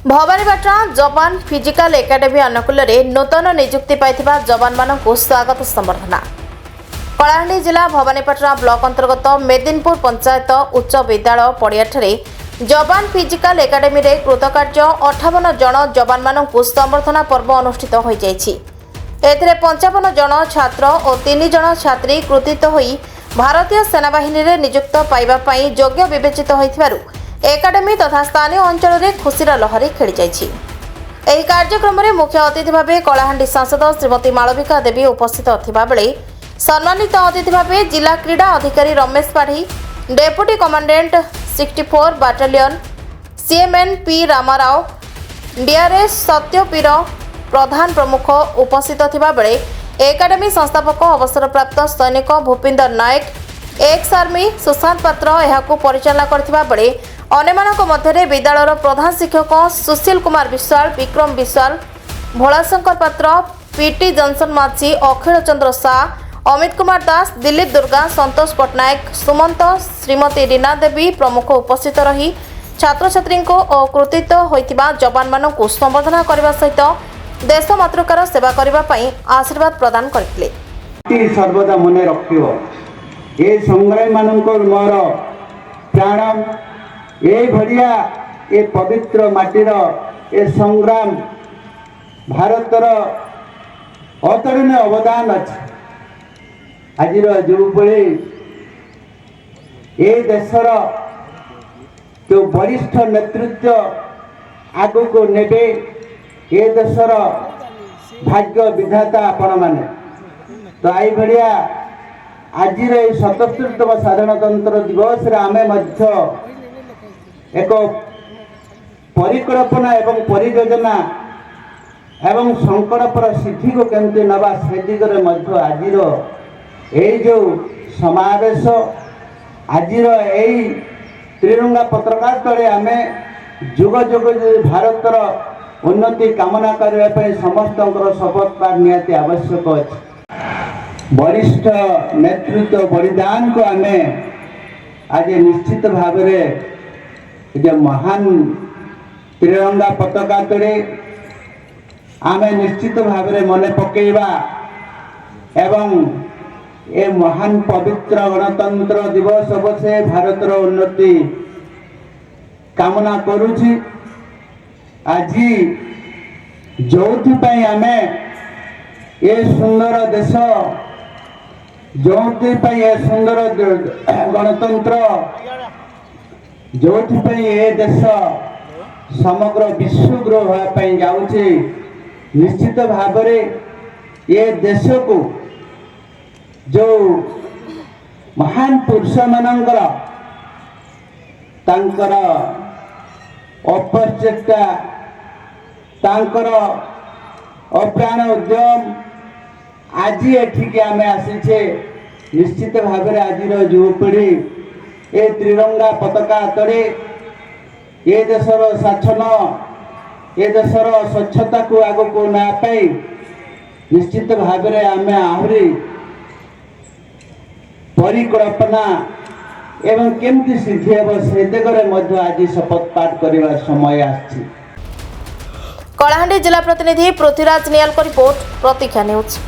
भवानीपाटना जवान physical academy अनुकूल नूतन नियुक्ति पाइथिबा जवान मानकु स्वागत संबर्धना। कलाहांडी जिला भवानीपाटना ब्लॉक अंतर्गत मेदिनपुर पंचायत उच्च विद्यालय पड़ियाठारे जवान फिजिकल एकाडेमी रे कृतकार्य 58 जन जवान मानकु संबर्धना पर्व अनुष्ठित हो जायछि। एथिरे 55 जन छात्र और 3 जन छात्री कृतित होई भारतीय सेनाबाहिनी रे नियुक्त पाइबा पई योग्य विवेचित होइथिबारु एकाडेमी तथा स्थानीय अंचल में खुशीर लहरी खेली जाइछि। एही कार्यक्रम में मुख्य अतिथि भाव कलाहांडी सांसद श्रीमती मालविका देवी उपस्थित थिबा बेले सम्मानित अतिथि भाव जिला क्रीड़ा अधिकारी Ramesh Padhi, deputy commandant 64 battalion सीएमएन पी रामाराव, डीआरएस सत्यपीर प्रधान प्रमुख उपस्थित थिबा बेले एकाडेमी संस्थापक अवसरप्राप्त सैनिक भूपिंदर नायक, एक्स आर्मी सुशांत पात्र एहाकू परिचालना करथिबा बेले अन्यमानक मध्य विद्यालयर प्रधान शिक्षक सुशील कुमार विश्वाल, विक्रम विश्वाल, भोलाशंकर पात्र, पीटी जॉनसन माझी, अखिल चंद्र शाह, अमित कुमार दास, दिलीप दुर्गा, संतोष पट्टनायक, सुमंत, श्रीमती रीना देवी प्रमुख उपस्थित रही छात्र छात्री को कृतित्व होइतिबा जवान मानकु संबर्धना करबा सहित देश मातृकार सेवा करबा पई आशीर्वाद प्रदान करथिले। सर्वदा मने रखियो ए संग्राम मानकर मोर प्राण ए भड़िया ए पवित्र माटीर ए संग्राम भारतर अतुलनीय अवदान अच्छे। आज युवपीढ़ी ए देशर जो वरिष्ठ नेतृत्व आगु को नेबे ए देशर भाग्य विधाता आपण माने। तो आई भड़िया आज 77तम साधारणतंत्र दिवस रे आमे मध्य एक परिकल्पना एवं परियोजना एवं संकल्पर सिद्धि को केमती नवा से दिगरे मध्य आज जो समावेश आज त्रिरंगा पताका तले आमे जुग जुग भारतर उन्नति कामना करने समस्त शपथ पाठ निहाती आवश्यक अच्छे। वरिष्ठ नेतृत्व बलिदान को आमे आज निश्चित भाव जो महान त्रिरंगा पताका तले आमे निश्चित भाव मन पकेवा एवं ए महान पवित्र गणतंत्र दिवस अवश्य भारतर उन्नति कामना करुछि। आज जो आमे ए सुंदर देश जो सुंदर गणतंत्र जो ए देश समग्र विश्वगुरु होगापी जाऊे निश्चित भाव ये देश को जो महान पुरुष मानकर तांकर अपचेष्टा तांकर अप्राण उद्यम आज एठिके आमे आसीछे निश्चित भाव आज युवपीढ़ी ए त्रिरंगा पताका तले ए देशर शासन ए देशर स्वच्छता को आग को ना पाई निश्चित भाव आमे आहरी परिकल्पना एवं केमती सिद्धि हे से दिगरे मध्य आज शपथ पाठ करने समय आछि। कलाहांडी जिला प्रतिनिधि पृथ्वीराज नियाल को रिपोर्ट प्रतीक्षा न्यूज।